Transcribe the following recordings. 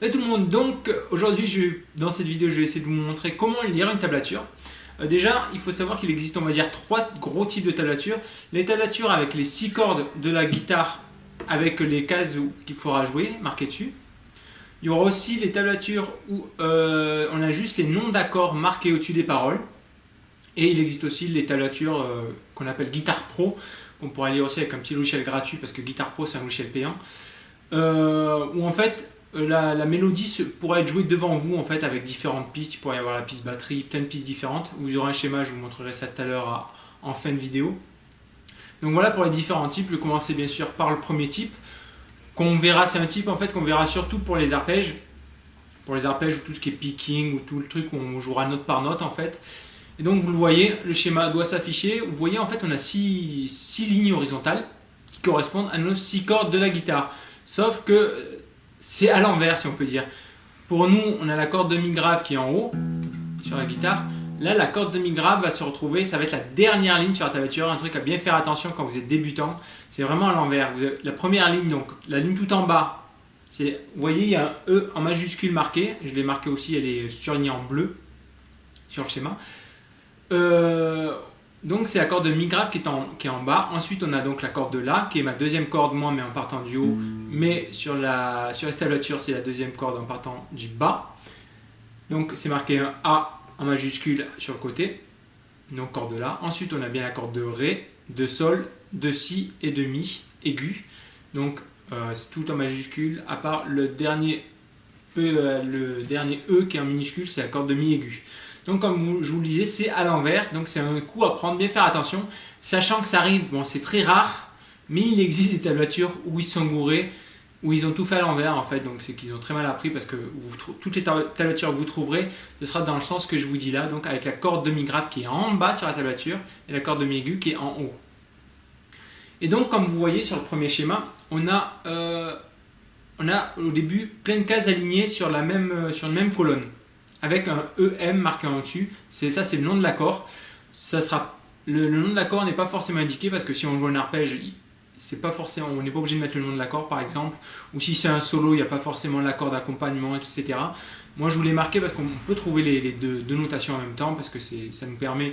Salut tout le monde, donc aujourd'hui dans cette vidéo je vais essayer de vous montrer comment lire une tablature. Déjà il faut savoir qu'il existe on va dire trois gros types de tablatures. Les tablatures avec les 6 cordes de la guitare avec les cases qu'il faudra jouer marquées dessus. Il y aura aussi les tablatures où on a juste les noms d'accords marqués au-dessus des paroles. Et il existe aussi les tablatures qu'on appelle Guitar Pro, qu'on pourra lire aussi avec un petit logiciel gratuit parce que Guitar Pro c'est un logiciel payant. Où en fait la mélodie pourra être jouée devant vous en fait avec différentes pistes. Il pourrait y avoir la piste batterie, plein de pistes différentes. Vous aurez un schéma, je vous montrerai ça tout à l'heure en fin de vidéo. Donc voilà pour les différents types. Je vais commencer bien sûr par le premier type. Qu'on verra, c'est un type en fait qu'on verra surtout pour les arpèges. Pour les arpèges ou tout ce qui est picking ou tout le truc où on jouera note par note en fait. Et donc vous le voyez, le schéma doit s'afficher. Vous voyez en fait on a 6 lignes horizontales qui correspondent à nos 6 cordes de la guitare. Sauf que c'est à l'envers si on peut dire. Pour nous, on a la corde de mi grave qui est en haut sur la guitare. Là, la corde de mi grave va se retrouver, ça va être la dernière ligne sur la tablature. Un truc à bien faire attention quand vous êtes débutant, c'est vraiment à l'envers. La première ligne, donc la ligne tout en bas, vous voyez, il y a un E en majuscule marqué. Je l'ai marqué aussi, elle est surlignée en bleu sur le schéma. Donc c'est la corde de mi grave qui est en bas. Ensuite on a donc la corde de La qui est ma deuxième corde moi mais en partant du haut. Mais sur la tablature c'est la deuxième corde en partant du bas. Donc c'est marqué un A en majuscule sur le côté. Donc corde de La. Ensuite on a bien la corde de Ré, de Sol, de Si et de Mi aigu. Donc c'est tout en majuscule à part le dernier E qui est en minuscule, c'est la corde de Mi aigu. Donc comme je vous le disais, c'est à l'envers, donc c'est un coup à prendre, bien faire attention, sachant que ça arrive, bon c'est très rare, mais il existe des tablatures où ils sont gourés, où ils ont tout fait à l'envers en fait, donc c'est qu'ils ont très mal appris parce que toutes les tablatures que vous trouverez, ce sera dans le sens que je vous dis là, donc avec la corde de mi grave qui est en bas sur la tablature et la corde de mi aigu qui est en haut. Et donc comme vous voyez sur le premier schéma, on a au début plein de cases alignées sur une même colonne, avec un EM marqué en dessus. Ça c'est le nom de l'accord. Le nom de l'accord n'est pas forcément indiqué parce que si on joue un arpège, c'est pas forcément, on n'est pas obligé de mettre le nom de l'accord par exemple. Ou si c'est un solo, il n'y a pas forcément l'accord d'accompagnement, etc. Moi je vous l'ai marqué parce qu'on peut trouver les deux notations en même temps parce que ça nous permet,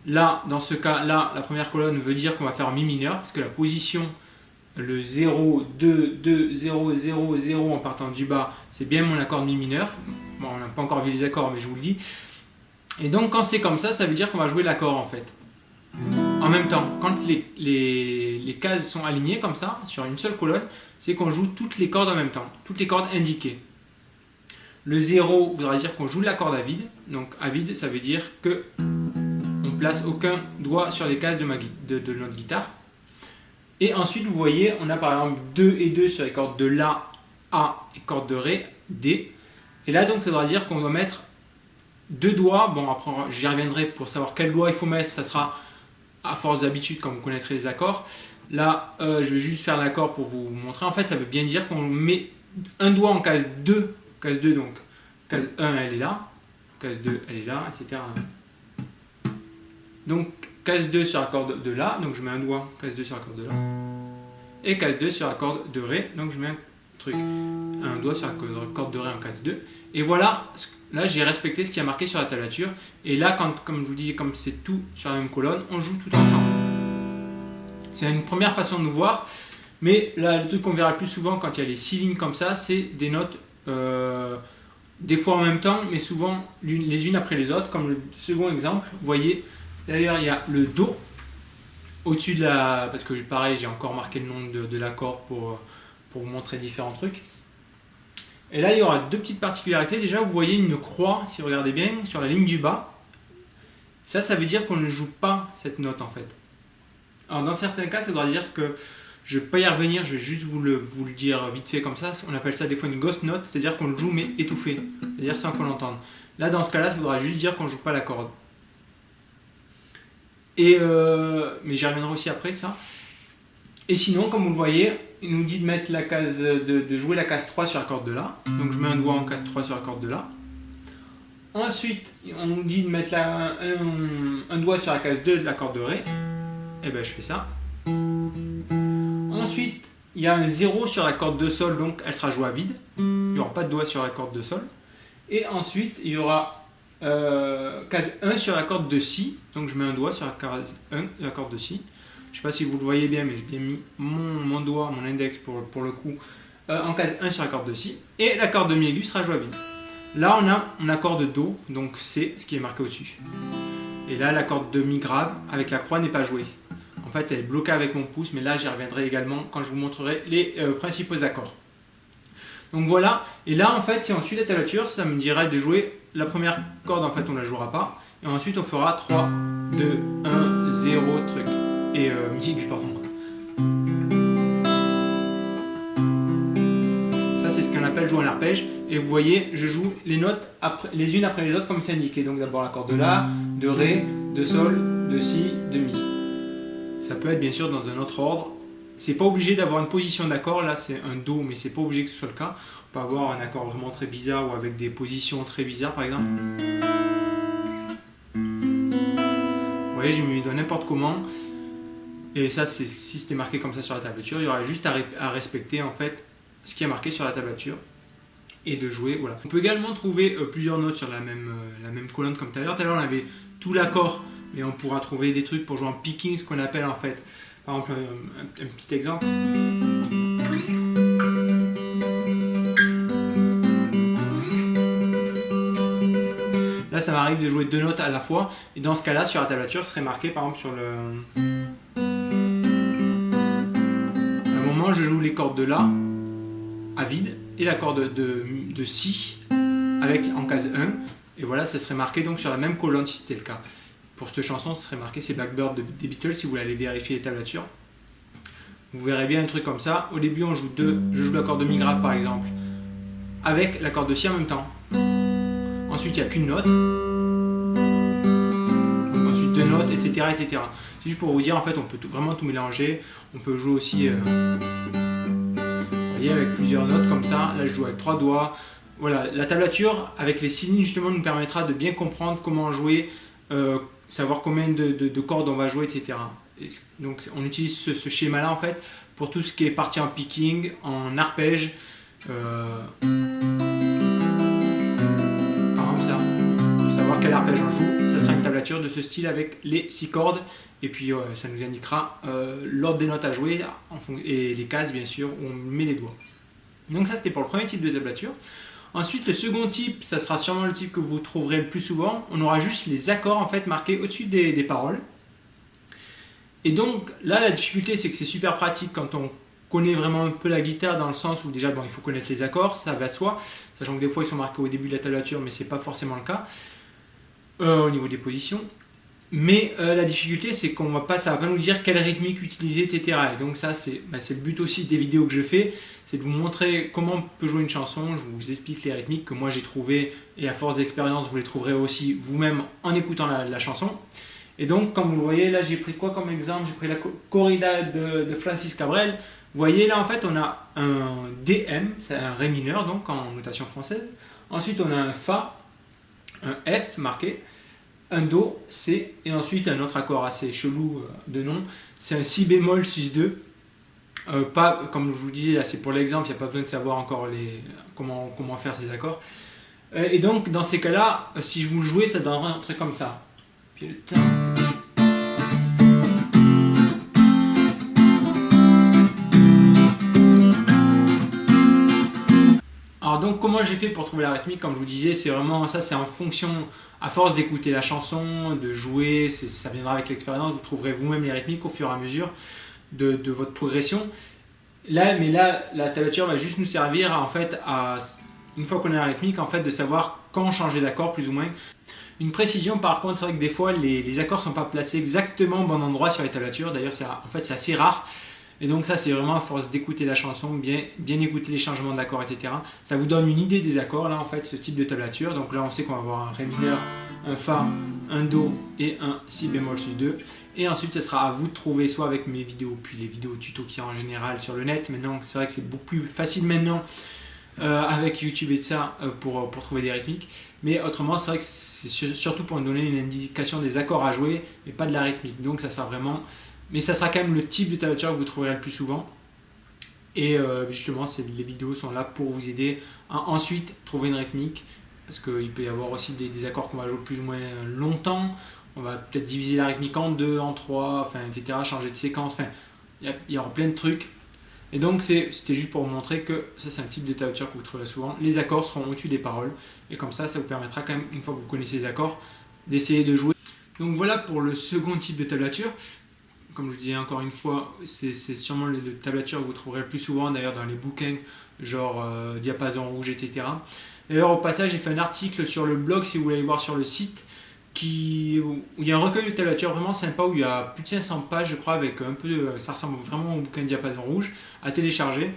là dans ce cas là, la première colonne veut dire qu'on va faire en mi mineur parce que la position, le 0, 2, 2, 0, 0, 0 en partant du bas, c'est bien mon accord de mi mineur. Bon, on n'a pas encore vu les accords, mais je vous le dis. Et donc, quand c'est comme ça veut dire qu'on va jouer l'accord en fait. En même temps, quand les cases sont alignées comme ça, sur une seule colonne, c'est qu'on joue toutes les cordes en même temps, toutes les cordes indiquées. Le 0 voudra dire qu'on joue l'accord à vide. Donc, à vide, ça veut dire que on place aucun doigt sur les cases de notre guitare. Et ensuite, vous voyez, on a par exemple 2 et 2 sur les cordes de La, A et corde de Ré, D. Et là, donc, ça voudra dire qu'on doit mettre 2 doigts. Bon, après, j'y reviendrai pour savoir quel doigt il faut mettre. Ça sera à force d'habitude quand vous connaîtrez les accords. Là, je vais juste faire l'accord pour vous montrer. En fait, ça veut bien dire qu'on met un doigt en case 2. Case 2, donc, case 1, elle est là. Case 2, elle est là, etc. Donc, case 2 sur la corde de La, donc je mets un doigt, case 2 sur la corde de La. Et case 2 sur la corde de Ré, donc je mets un doigt sur la corde de Ré en case 2. Et voilà, là j'ai respecté ce qui a marqué sur la tablature. Et là, comme je vous dis, comme c'est tout sur la même colonne, on joue tout ensemble. C'est une première façon de nous voir. Mais là, le truc qu'on verra le plus souvent quand il y a les 6 lignes comme ça, c'est des notes, des fois en même temps, mais souvent les unes après les autres. Comme le second exemple, vous voyez. D'ailleurs, il y a le Do au-dessus de la... Parce que pareil, j'ai encore marqué le nom de l'accord pour vous montrer différents trucs. Et là, il y aura deux petites particularités. Déjà, vous voyez une croix, si vous regardez bien, sur la ligne du bas. Ça veut dire qu'on ne joue pas cette note en fait. Alors, dans certains cas, ça voudra dire que je ne vais pas y revenir, je vais juste vous le dire vite fait comme ça. On appelle ça des fois une ghost note, c'est-à-dire qu'on le joue mais étouffé, c'est-à-dire sans qu'on l'entende. Là, dans ce cas-là, ça voudra juste dire qu'on ne joue pas la corde. Mais j'y reviendrai aussi après ça. Et sinon, comme vous le voyez, il nous dit de mettre la case de jouer la case 3 sur la corde de La. Donc je mets un doigt en case 3 sur la corde de La. Ensuite, on nous dit de mettre un doigt sur la case 2 de la corde de Ré. Et ben je fais ça. Ensuite, il y a un 0 sur la corde de sol, donc elle sera jouée à vide. Il n'y aura pas de doigt sur la corde de sol. Et ensuite, il y aura case 1 sur la corde de Si. Donc je mets un doigt sur la case 1 de la corde de Si. Je ne sais pas si vous le voyez bien, mais j'ai bien mis mon doigt, mon index pour le coup, en case 1 sur la corde de Si. Et la corde de Mi aigu sera jouée à vide. Là, on a un accord de Do, donc c'est ce qui est marqué au-dessus. Et là, la corde de Mi grave avec la croix n'est pas jouée. En fait, elle est bloquée avec mon pouce, mais là, j'y reviendrai également quand je vous montrerai les principaux accords. Donc voilà, et là, en fait, si on suit la tablature, ça me dirait de jouer la première corde, en fait, on ne la jouera pas. Et ensuite, on fera 3, 2, 1, 0, truc. Et Mi aigu, pardon. Ça, c'est ce qu'on appelle jouer un arpège. Et vous voyez, je joue les notes les unes après les autres, comme c'est indiqué. Donc d'abord la corde de La, de Ré, de Sol, de Si, de Mi. Ça peut être bien sûr dans un autre ordre. C'est pas obligé d'avoir une position d'accord, là c'est un Do, mais c'est pas obligé que ce soit le cas. On peut avoir un accord vraiment très bizarre ou avec des positions très bizarres par exemple. Vous voyez, j'ai mis de n'importe comment. Et ça, si c'était marqué comme ça sur la tablature, il y aurait juste à respecter en fait ce qui est marqué sur la tablature et de jouer. Voilà. On peut également trouver plusieurs notes sur la même colonne comme tout à l'heure. Tout à l'heure, on avait tout l'accord, mais on pourra trouver des trucs pour jouer en picking, ce qu'on appelle en fait. Par exemple, un petit exemple. Là, ça m'arrive de jouer deux notes à la fois, et dans ce cas-là, sur la tablature, ce serait marqué par exemple sur le. À un moment, je joue les cordes de La à vide et la corde de Si avec en case 1, et voilà, ça serait marqué donc sur la même colonne si c'était le cas. Pour cette chanson, ce serait marqué c'est Blackbird des Beatles si vous voulez aller vérifier les tablatures. Vous verrez bien un truc comme ça. Au début, je joue l'accord de Mi grave par exemple, avec l'accord de Si en même temps. Ensuite, il n'y a qu'une note. Ensuite, deux notes, etc. etc. C'est juste pour vous dire, en fait, on peut vraiment tout mélanger. On peut jouer aussi vous voyez, avec plusieurs notes comme ça. Là, je joue avec 3 doigts. Voilà, la tablature avec les signes justement nous permettra de bien comprendre comment jouer, savoir combien de cordes on va jouer, etc. Et donc on utilise ce schéma-là en fait pour tout ce qui est parti en picking, en arpège. Par exemple ça, pour savoir quel arpège on joue, ça sera une tablature de ce style avec les 6 cordes. Et puis ça nous indiquera l'ordre des notes à jouer et les cases bien sûr où on met les doigts. Donc ça c'était pour le premier type de tablature. Ensuite, le second type, ça sera sûrement le type que vous trouverez le plus souvent. On aura juste les accords en fait marqués au-dessus des paroles. Et donc là, la difficulté, c'est que c'est super pratique quand on connaît vraiment un peu la guitare, dans le sens où déjà, bon, il faut connaître les accords, ça va de soi, sachant que des fois ils sont marqués au début de la tablature, mais c'est pas forcément le cas au niveau des positions. Mais la difficulté, c'est qu'on va pas, ça va pas nous dire quelle rythmique utiliser, etc. Et donc ça, c'est le but aussi des vidéos que je fais, c'est de vous montrer comment on peut jouer une chanson. Je vous explique les rythmiques que moi j'ai trouvées, et à force d'expérience, vous les trouverez aussi vous-même en écoutant la chanson. Et donc, comme vous le voyez, là j'ai pris quoi comme exemple? J'ai pris la corrida de Francis Cabrel. Vous voyez, là en fait, on a un DM, c'est un Ré mineur, donc en notation française. Ensuite, on a un Fa, un F marqué, un Do, C, et ensuite un autre accord assez chelou de nom, c'est un Si bémol sus 2. Pas, comme je vous disais, là c'est pour l'exemple, il n'y a pas besoin de savoir encore comment faire ces accords. Et donc dans ces cas-là, si je vous le jouais, ça donnerait un truc comme ça. Puis le temps. Alors donc comment j'ai fait pour trouver la rythmique? Comme je vous disais, c'est vraiment ça, c'est en fonction, à force d'écouter la chanson, de jouer, ça viendra avec l'expérience, vous trouverez vous-même les rythmiques au fur et à mesure de votre progression. Là, la tablature va juste nous servir en fait une fois qu'on a la rythmique, en fait, de savoir quand changer d'accord plus ou moins. Une précision par contre, c'est vrai que des fois les accords ne sont pas placés exactement au bon endroit sur les tablatures, d'ailleurs en fait c'est assez rare. Et donc ça c'est vraiment à force d'écouter la chanson, bien écouter les changements d'accords, etc. Ça vous donne une idée des accords là en fait, ce type de tablature. Donc là on sait qu'on va avoir un Ré mineur, un Fa, un Do et un Si bémol sus 2. Et ensuite ce sera à vous de trouver soit avec mes vidéos, puis les vidéos tuto qu'il y a en général sur le net. Maintenant c'est vrai que c'est beaucoup plus facile maintenant avec YouTube et de ça pour trouver des rythmiques. Mais autrement c'est vrai que c'est surtout pour nous donner une indication des accords à jouer, mais pas de la rythmique. Donc ça sera vraiment... Mais ça sera quand même le type de tablature que vous trouverez le plus souvent. Et justement, les vidéos sont là pour vous aider à ensuite trouver une rythmique. Parce qu'il peut y avoir aussi des accords qu'on va jouer plus ou moins longtemps. On va peut-être diviser la rythmique en deux, en trois, enfin, etc. Changer de séquence. Enfin, il y aura plein de trucs. Et donc c'était juste pour vous montrer que ça c'est un type de tablature que vous trouverez souvent. Les accords seront au-dessus des paroles. Et comme ça vous permettra quand même, une fois que vous connaissez les accords, d'essayer de jouer. Donc voilà pour le second type de tablature. Comme je vous disais encore une fois, c'est sûrement le tablature que vous trouverez le plus souvent d'ailleurs dans les bouquins, genre diapason rouge, etc. D'ailleurs au passage j'ai fait un article sur le blog si vous voulez aller voir sur le site où il y a un recueil de tablature vraiment sympa où il y a plus de 500 pages je crois avec un peu, ça ressemble vraiment au bouquin diapason rouge à télécharger.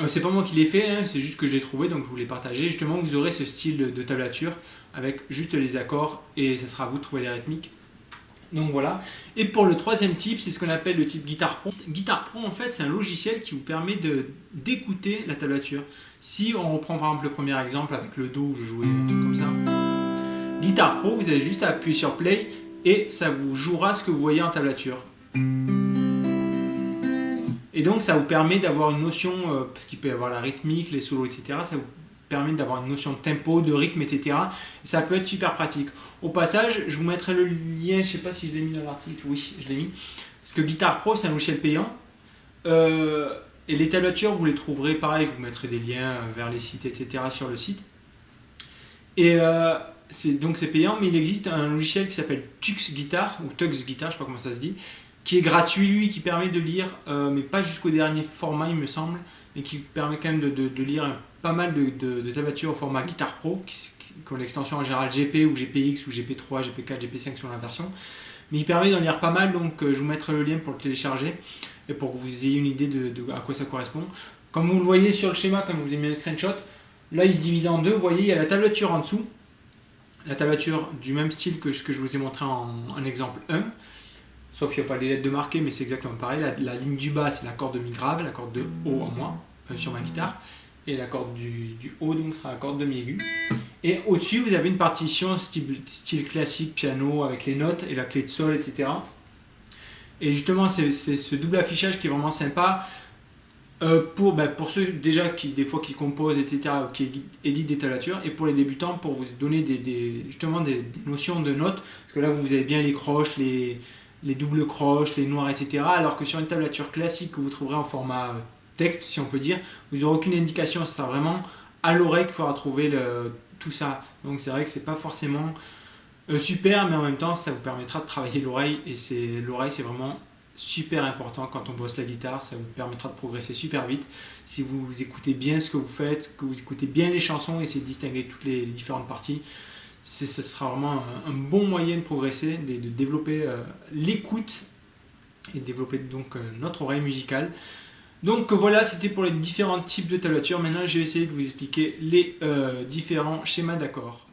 C'est pas moi qui l'ai fait, hein, c'est juste que je l'ai trouvé donc je voulais partager. Justement vous aurez ce style de tablature avec juste les accords et ça sera à vous de trouver les rythmiques. Donc voilà. Et pour le troisième type, c'est ce qu'on appelle le type Guitar Pro. Guitar Pro en fait c'est un logiciel qui vous permet d'écouter la tablature. Si on reprend par exemple le premier exemple avec le Do où je jouais un truc comme ça. Guitar Pro, vous avez juste à appuyer sur Play et ça vous jouera ce que vous voyez en tablature. Et donc ça vous permet d'avoir une notion, parce qu'il peut y avoir la rythmique, les solos, etc. Ça vous permet d'avoir une notion de tempo, de rythme, etc. Et ça peut être super pratique. Au passage, je vous mettrai le lien, je ne sais pas si je l'ai mis dans l'article, oui, je l'ai mis. Parce que Guitar Pro, c'est un logiciel payant. Et les tablatures, vous les trouverez, pareil, je vous mettrai des liens vers les sites, etc. sur le site. Et donc c'est payant, mais il existe un logiciel qui s'appelle Tux Guitar, ou Tux Guitar, je ne sais pas comment ça se dit, qui est gratuit, lui, qui permet de lire, mais pas jusqu'au dernier format, il me semble, mais qui permet quand même de lire pas mal de tablatures au format Guitar Pro, qui ont l'extension en général GP ou GPX ou GP3, GP4, GP5 sur la version. Mais il permet d'en lire pas mal, donc je vous mettrai le lien pour le télécharger et pour que vous ayez une idée de à quoi ça correspond. Comme vous le voyez sur le schéma, comme je vous ai mis le screenshot, là il se divise en deux, vous voyez, il y a la tablature en dessous, la tablature du même style que je vous ai montré en exemple 1, sauf qu'il n'y a pas les lettres de marqué, mais c'est exactement pareil. La ligne du bas, c'est l'accord de mi grave, l'accord de haut en moins sur ma guitare, et l'accord du haut donc sera l'accord de mi aigu. Et au-dessus, vous avez une partition style classique, piano, avec les notes et la clé de sol, etc. Et justement, c'est ce double affichage qui est vraiment sympa pour ceux déjà des fois qui composent, etc., qui éditent des tablatures, et pour les débutants, pour vous donner justement des notions de notes, parce que là, vous avez bien les croches, les doubles croches, les noirs, etc. Alors que sur une tablature classique que vous trouverez en format texte, si on peut dire, vous n'aurez aucune indication, ce sera vraiment à l'oreille qu'il faudra trouver tout ça. Donc c'est vrai que c'est pas forcément super, mais en même temps ça vous permettra de travailler l'oreille, et l'oreille c'est vraiment super important quand on bosse la guitare. Ça vous permettra de progresser super vite si vous écoutez bien ce que vous faites, que vous écoutez bien les chansons, essayez de distinguer toutes les différentes parties. Ce sera vraiment un bon moyen de progresser, de développer l'écoute et de développer donc notre oreille musicale. Donc voilà, c'était pour les différents types de tablatures. Maintenant je vais essayer de vous expliquer les différents schémas d'accords.